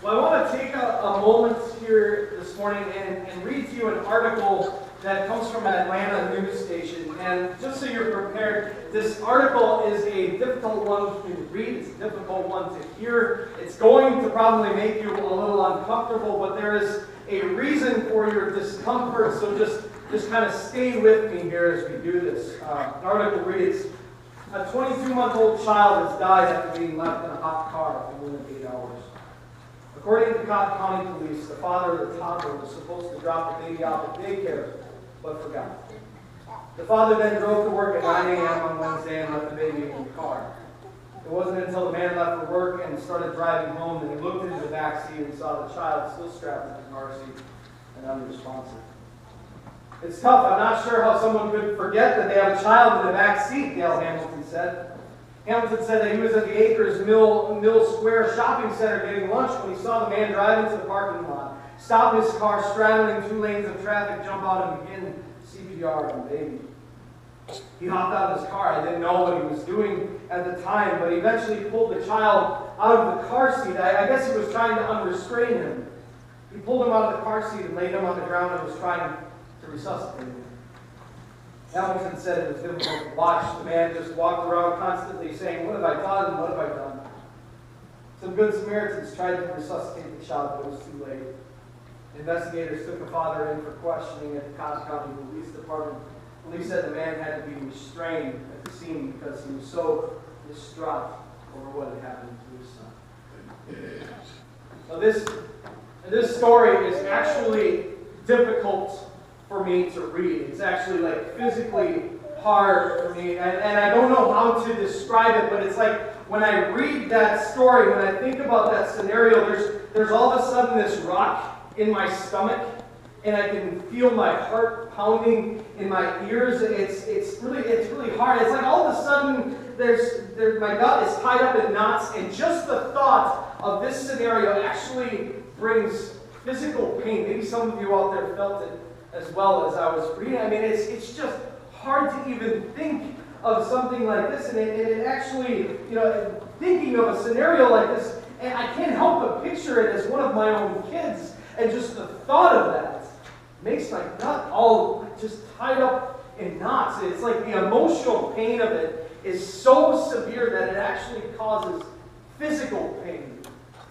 Well, I want to take a moment here this morning and read to you an article that comes from an Atlanta news station. And just so you're prepared, this article is a difficult one to read. It's a difficult one to hear. It's going to probably make you a little uncomfortable, but there is a reason for your discomfort. So just kind of stay with me here as we do this. The article reads, a 22-month-old child has died after being left in a hot car for more than 8 hours. According to Cobb County Police, the father of the toddler was supposed to drop the baby off at daycare, but forgot. The father then drove to work at 9 a.m. on Wednesday and left the baby in the car. It wasn't until the man left for work and started driving home that he looked into the back seat and saw the child still strapped in the car seat and unresponsive. It's tough. I'm not sure how someone could forget that they have a child in the back seat, Dale Hamilton said. Hamilton said that he was at the Acres Mill Square shopping center getting lunch when he saw the man drive into the parking lot, stop his car, straddling 2 lanes of traffic, jump out and begin CPR on the baby. He hopped out of his car. I didn't know what he was doing at the time, but he eventually pulled the child out of the car seat. I guess he was trying to unrestrain him. He pulled him out of the car seat and laid him on the ground and was trying to resuscitate him. Hamilton said it was difficult to watch. The man just walked around constantly saying, "What have I done? What have I done?" Some good Samaritans tried to resuscitate the child, but it was too late. Investigators took the father in for questioning at the Cobb County Police Department. Police said the man had to be restrained at the scene because he was so distraught over what had happened to his son. So this story is actually difficult for me to read. It's actually like physically hard for me, and I don't know how to describe it, but it's like when I read that story, when I think about that scenario, there's all of a sudden this rock in my stomach, and I can feel my heart pounding in my ears. It's really hard. It's like all of a sudden my gut is tied up in knots, and just the thought of this scenario actually brings physical pain. Maybe some of you out there felt it as well as I was reading. I mean, it's just hard to even think of something like this, and it actually, thinking of a scenario like this, and I can't help but picture it as one of my own kids, and just the thought of that makes my gut all just tied up in knots. It's like the emotional pain of it is so severe that it actually causes physical pain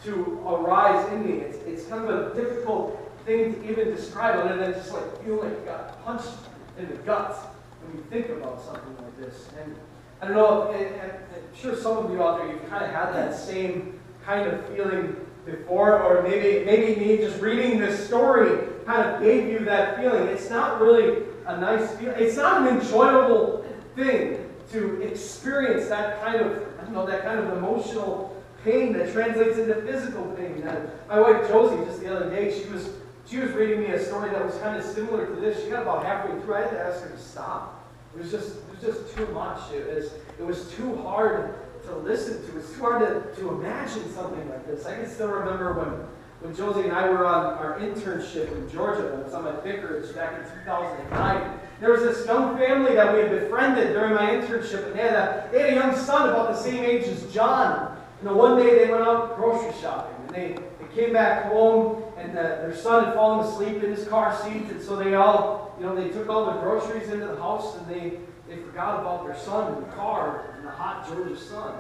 to arise in me. It's kind of a difficult thing to even describe other than just like feel like you got punched in the gut when you think about something like this. And I don't know, I'm sure some of you out there, you've kind of had that same kind of feeling before, or maybe me just reading this story kind of gave you that feeling. It's not really a nice feeling. It's not an enjoyable thing to experience that kind of emotional pain that translates into physical pain. And my wife Josie, just the other day, she was reading me a story that was kind of similar to this. She got about halfway through. I had to ask her to stop. It was just too much. It was too hard to listen to. It's too hard to imagine something like this. I can still remember when Josie and I were on our internship in Georgia. I was on my vicarage back in 2009. There was this young family that we had befriended during my internship, and they had a young son about the same age as John. One day they went out grocery shopping, and they came back home, and their son had fallen asleep in his car seat, and so they all, they took all the groceries into the house, and they forgot about their son in the car in the hot Georgia sun.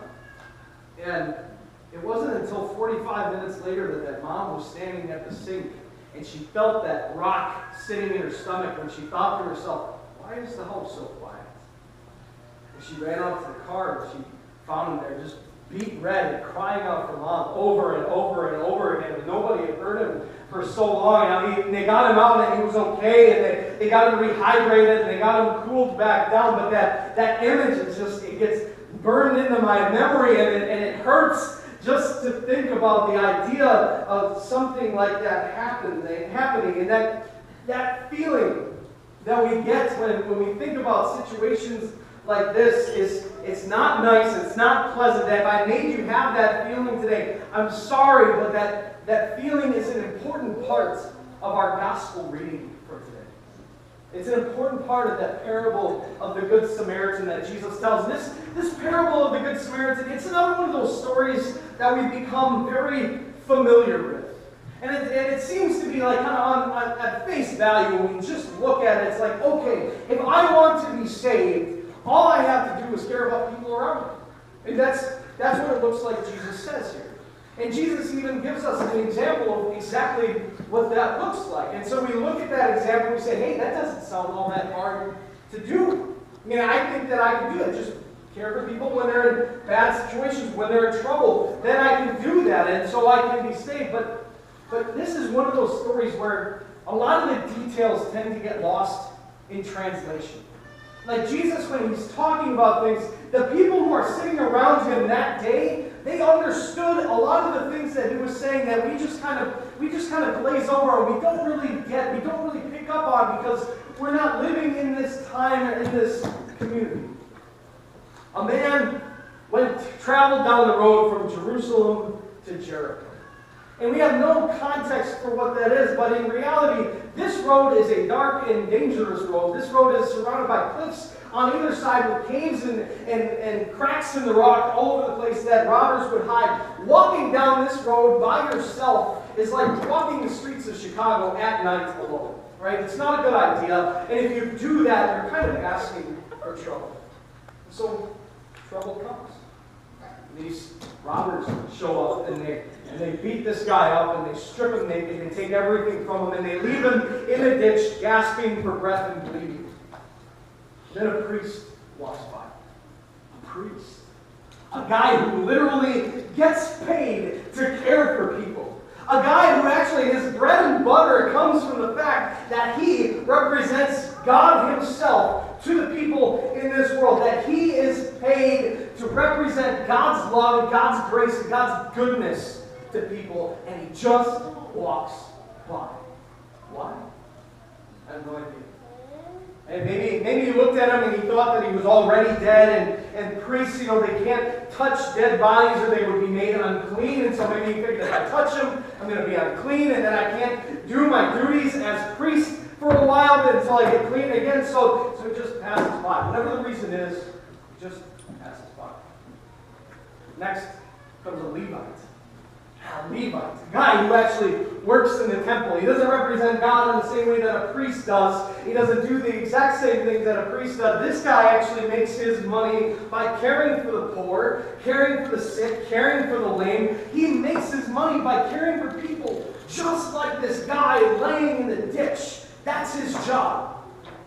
And it wasn't until 45 minutes later that mom was standing at the sink, and she felt that rock sitting in her stomach when she thought to herself, "Why is the house so quiet?" And she ran out to the car, and she found him there just beat red and crying out for mom over and over and over again. And nobody had heard him for so long. And they got him out and he was okay, and they got him rehydrated and they got him cooled back down. But that image it gets burned into my memory, and it hurts just to think about the idea of something like that happening. And that feeling that we get when we think about situations like this it's not nice, it's not pleasant. If I made you have that feeling today, I'm sorry, but that feeling is an important part of our gospel reading for today. It's an important part of that parable of the Good Samaritan that Jesus tells. This parable of the Good Samaritan, it's another one of those stories that we become very familiar with. And it seems to be like kind of at face value when you just look at it, it's like, okay, if I want to be saved, all I have to do is care about people around me. And that's what it looks like Jesus says here. And Jesus even gives us an example of exactly what that looks like. And so we look at that example and we say, hey, that doesn't sound all that hard to do. I mean, I think that I can do it. Just care for people when they're in bad situations, when they're in trouble. Then I can do that, and so I can be saved. But this is one of those stories where a lot of the details tend to get lost in translation. Like Jesus, when he's talking about things, the people who are sitting around him that day, they understood a lot of the things that he was saying that we just kind of glaze over, and we don't really pick up on because we're not living in this time or in this community. A man traveled down the road from Jerusalem to Jericho. And we have no context for what that is, but in reality, this road is a dark and dangerous road. This road is surrounded by cliffs on either side with caves and cracks in the rock all over the place that robbers would hide. Walking down this road by yourself is like walking the streets of Chicago at night alone, right? It's not a good idea, and if you do that, you're kind of asking for trouble. So trouble comes. These robbers show up and they beat this guy up and they strip him naked and take everything from him and they leave him in a ditch, gasping for breath and bleeding. Then a priest walks by. A priest. A guy who literally gets paid to care for people. A guy who actually, his bread and butter comes from the fact that he represents God himself to the people in this world. That he is paid to represent God's love and God's grace and God's goodness to people. And he just walks by. Why? I have no idea. And maybe he looked at him and he thought that he was already dead, and priests, they can't touch dead bodies or they would be made unclean, and so maybe he figured if I touch him, I'm going to be unclean, and then I can't do my duties as priest for a while until I get clean again, so he just passes by. Whatever the reason is, he just passes by. Next comes a Levite. A Levite, a guy who actually works in the temple. He doesn't represent God in the same way that a priest does. He doesn't do the exact same things that a priest does. This guy actually makes his money by caring for the poor, caring for the sick, caring for the lame. He makes his money by caring for people, just like this guy laying in the ditch. That's his job.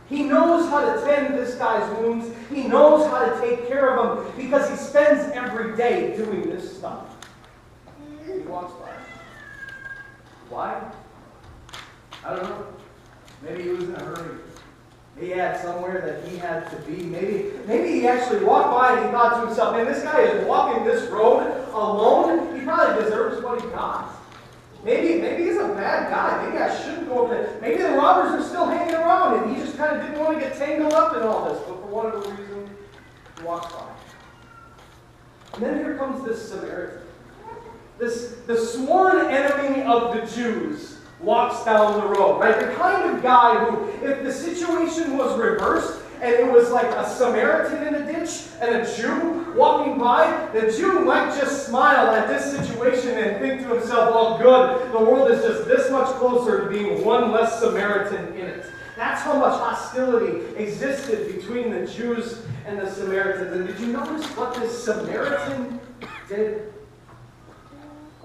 He knows how to tend this guy's wounds. He knows how to take care of him because he spends every day doing this stuff. He walks by. Why? I don't know. Maybe he was in a hurry. He had somewhere that he had to be. Maybe he actually walked by and he thought to himself, man, this guy is walking this road alone. He probably deserves what he got. Maybe he's a bad guy. Maybe I shouldn't go over there. Maybe the robbers are still hanging around and he just kind of didn't want to get tangled up in all this. But for whatever reason, he walks by. And then here comes this Samaritan. The sworn enemy of the Jews walks down the road, right? The kind of guy who, if the situation was reversed and it was like a Samaritan in a ditch and a Jew walking by, the Jew might just smile at this situation and think to himself, well, good, the world is just this much closer to being one less Samaritan in it. That's how much hostility existed between the Jews and the Samaritans. And did you notice what this Samaritan did?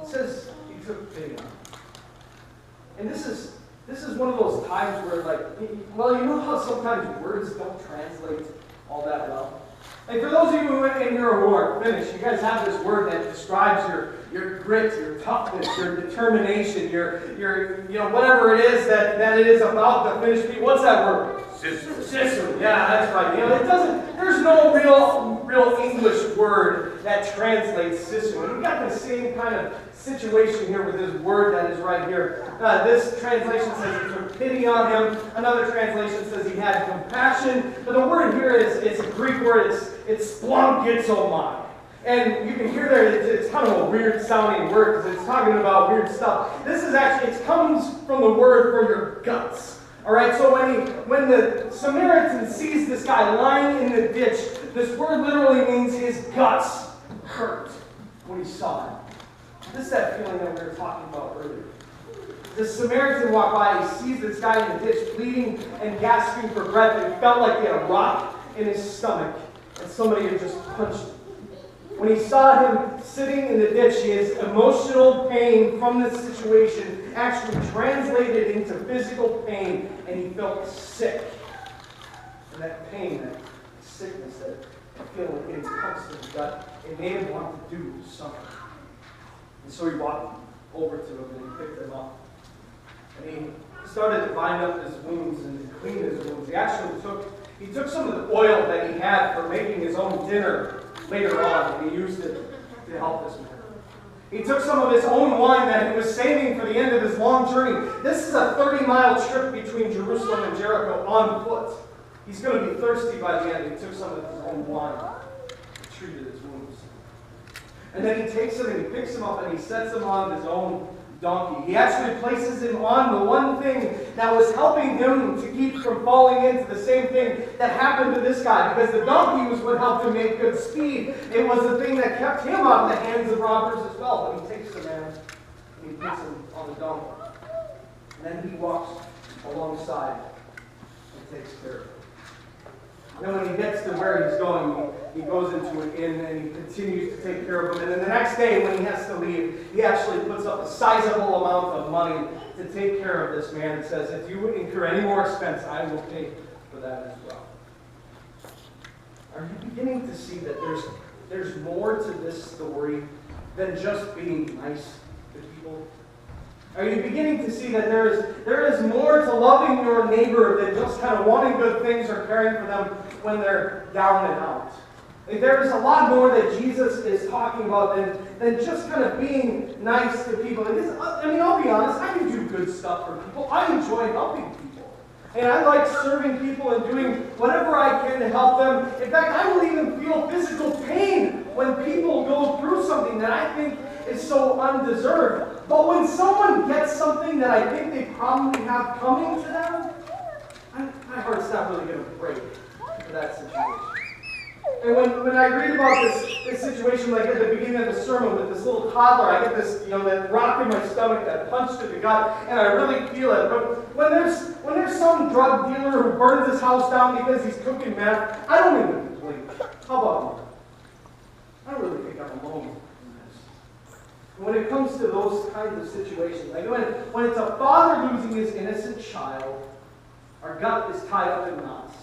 It says he took pity on him. And this is one of those times where, well, you know how sometimes words don't translate all that well? Like, for those of you in here who are Finnish, you guys have this word that describes your grit, your toughness, your determination, your whatever it is that it is about the Finnish people. What's that word? Sisu. Yeah, that's right. There's no real English word that translates sisu. And we've got the same kind of situation here with this word that is right here. This translation says he took pity on him. Another translation says he had compassion. But the word here it's a Greek word. It's Splongidzomai. And you can hear there, it's kind of a weird sounding word because it's talking about weird stuff. This is actually, it comes from the word for your guts. All right, so when the Samaritan sees this guy lying in the ditch, this word literally means his guts hurt when he saw him. This is that feeling that we were talking about earlier. This Samaritan walked by, he sees this guy in the ditch bleeding and gasping for breath, and he felt like he had a rock in his stomach, and somebody had just punched him. When he saw him sitting in the ditch, his emotional pain from this situation actually translated into physical pain, and he felt sick. And that pain, that sickness, that feeling getting punched in the gut, it made him want to do something. And so he walked over to him and he picked him up. And he started to bind up his wounds and to clean his wounds. He actually took some of the oil that he had for making his own dinner later on, and he used it to help this man. He took some of his own wine that he was saving for the end of his long journey. This is a 30-mile trip between Jerusalem and Jericho on foot. He's going to be thirsty by the end. He took some of his own wine and treated his wounds. And then he takes him and he picks him up and he sets him on his own donkey. He actually places him on the one thing that was helping him to keep from falling into the same thing that happened to this guy, because the donkey was what helped him make good speed. It was the thing that kept him out of the hands of robbers as well. But he takes the man and he puts him on the donkey. And then he walks alongside and takes care of him. And then when he gets to where he's going, he goes into an inn and he continues to take care of him. And then the next day when he has to leave, he actually puts up a sizable amount of money to take care of this man and says, if you incur any more expense, I will pay for that as well. Are you beginning to see that there's more to this story than just being nice to people? Are you beginning to see that there is more to loving your neighbor than just kind of wanting good things or caring for them when they're down and out? Like, there is a lot more that Jesus is talking about than just kind of being nice to people. I'll be honest, I can do good stuff for people. I enjoy helping people. And I like serving people and doing whatever I can to help them. In fact, I will even feel physical pain when people go through something that I think is so undeserved. But when someone gets something that I think they probably have coming to them, my heart's not really going to break for that situation. And when I read about this situation, like at the beginning of the sermon with this little toddler, I get this, that rock in my stomach, that punch to the gut, and I really feel it. But when there's some drug dealer who burns his house down because he's cooking meth, I don't even complain. How about you? I don't really think I'm alone in this. When it comes to those kinds of situations, like when it's a father losing his innocent child, our gut is tied up in knots.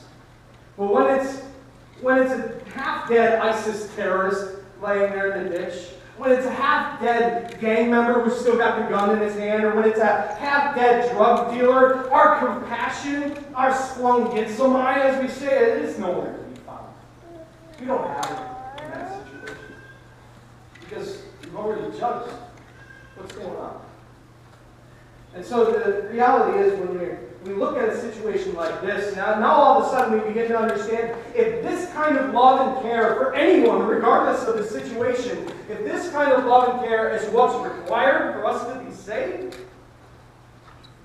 But when it's a half-dead ISIS terrorist laying there in the ditch, when it's a half-dead gang member who's still got the gun in his hand, or when it's a half-dead drug dealer, our compassion, our Splongidzomai, as we say, it is nowhere to be found. We don't have it in that situation. Because we've already judged what's going on. And so the reality is, when we look at a situation like this, now all of a sudden we begin to understand, if this kind of love and care for anyone, regardless of the situation, if this kind of love and care is what's required for us to be saved,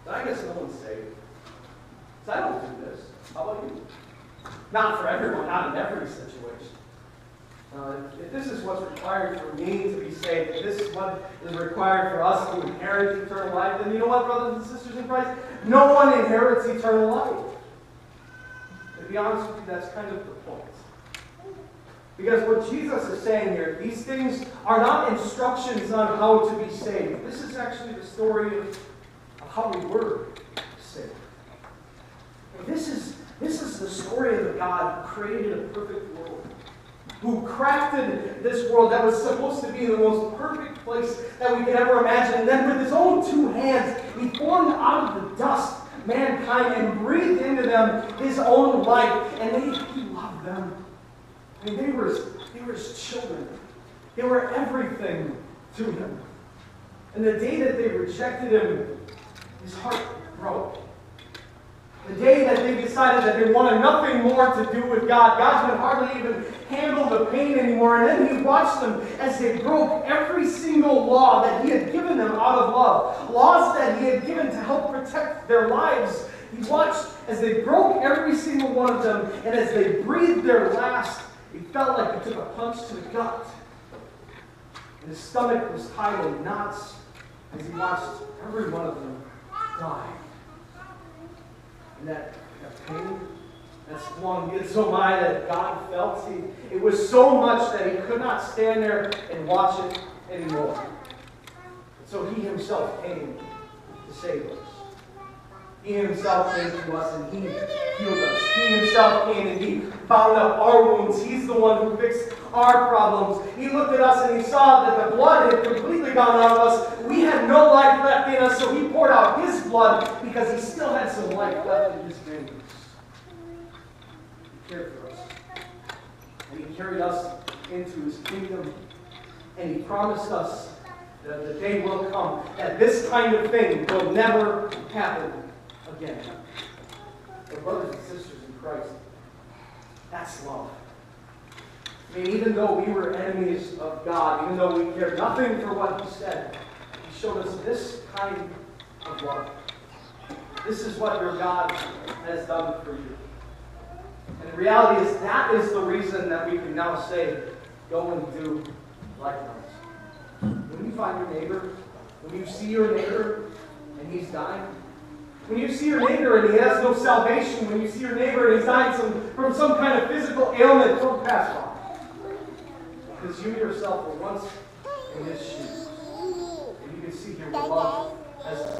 then I guess no one's saved. Because I don't do this. How about you? Not for everyone, not in every situation. If this is what's required for me to be saved, if this is what is required for us to inherit eternal life, then you know what, brothers and sisters in Christ? No one inherits eternal life. To be honest with you, that's kind of the point. Because what Jesus is saying here, these things are not instructions on how to be saved. This is actually the story of how we were saved. This is the story of a God who created a perfect world, who crafted this world that was supposed to be the most perfect place that we could ever imagine. And then with his own two hands, he formed out of the dust mankind and breathed into them his own life. And he loved them. I mean, they were his children. They were everything to him. And the day that they rejected him, his heart broke. The day that they decided that they wanted nothing more to do with God, God could hardly even handle the pain anymore. And then he watched them as they broke every single law that he had given them out of love. Laws that he had given to help protect their lives. He watched as they broke every single one of them, and as they breathed their last, he felt like he took a punch to the gut. And his stomach was tied in knots as he watched every one of them die. And that pain, that Splongidzomai that God felt, it was so much that he could not stand there and watch it anymore. And so he himself came to save us. He himself came to us and he healed us. He himself came and he bound up our wounds. He's the one who fixed our problems. He looked at us and he saw that the blood had completely gone out of us. We had no life left in us, so he poured out his blood because he still had some life left in his veins. He cared for us. And he carried us into his kingdom. And he promised us that the day will come that this kind of thing will never happen again. But brothers and sisters in Christ, that's love. I mean, even though we were enemies of God, even though we cared nothing for what he said, he showed us this kind of love. This is what your God has done for you. And the reality is that is the reason that we can now say, go and do likewise. When you find your neighbor, when you see your neighbor and he's dying, when you see your neighbor and he has no salvation, when you see your neighbor and he's dying from some kind of physical ailment, don't pass by. Because you yourself were once in his shoes. And you can see here what love has